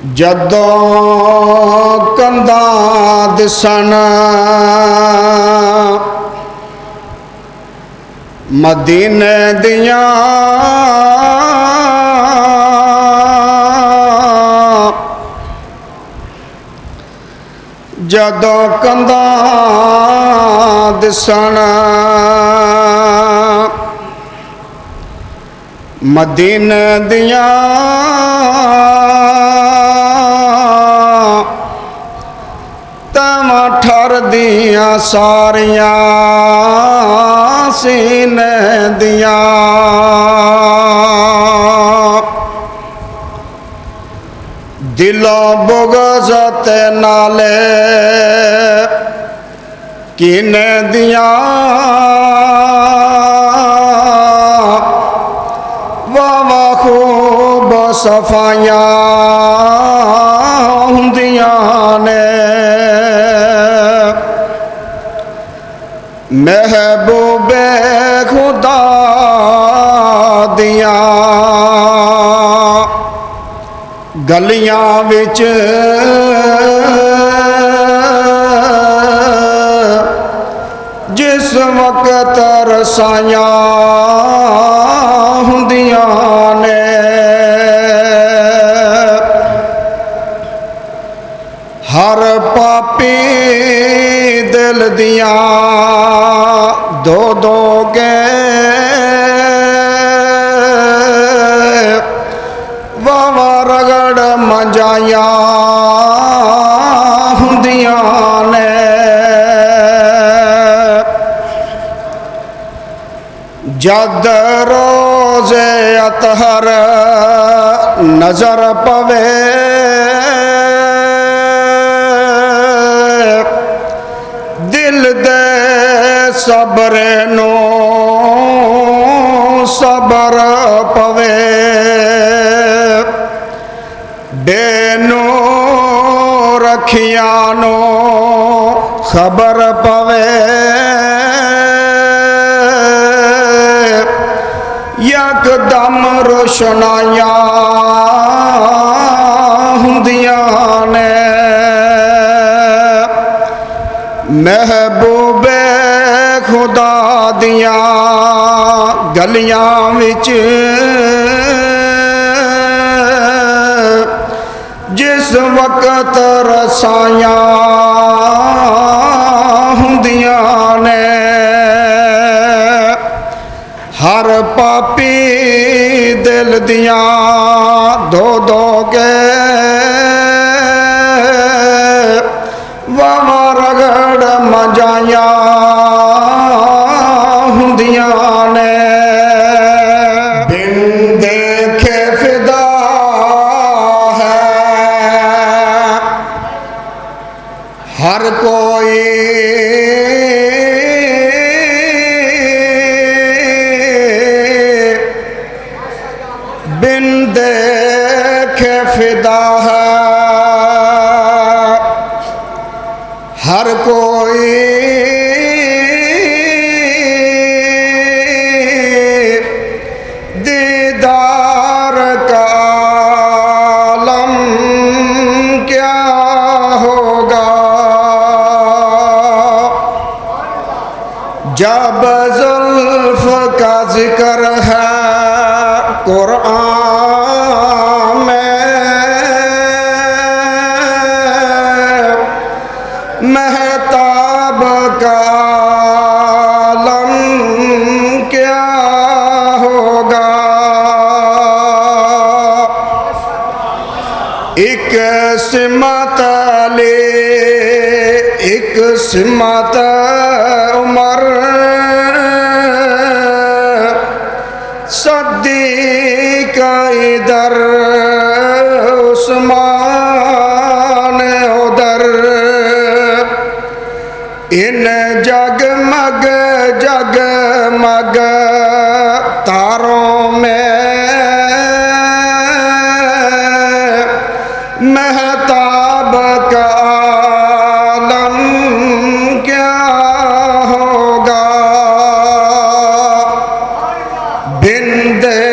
जदों कंधां दिसन मदीने दियां, जदों कंधां दिसन मदीने दियां, तवां ठर दियां सारियां सीने दियां। दिलों बुग़्ज़ ते नाले कीने दियां, वावा खूब सफाइयां हुंदियां ने। महबूबे खुदा दियां गलियां विच जिस वक्त रसाइयां हुंदियां ने। हर पापी दिल दियां दो दो गे वावा रगड़ मंजाइयां हुंदियां ने। जद रोज़े अतहर नजर पवे दिल दे सबरे नो सबर पवे। बेनो रखियां नो खबर पवे यकदम रोशनाइयां हुंदियां ने। महबूबे खुदा दियां गलियां विच जिस वक्त रसाइयां हुंदियां ने। हर पापी दिल दियां दो दो गे वावा रगड़ मंजाइयां हुंदियां ने। बिन देखे फिदा है हर कोई, बिन देखे फिदा है हर कोई। दीदार का आलम क्या होगा जब जुल्फ का जिक्र है कुरान में। महताब का आलम क्या होगा। एक सिमत अली एक सिमत उमर सद्दीक़ इधर उस्मान उधर। इन जगमग जगमग तारों में महताब का आलम क्या होगा। बिन दे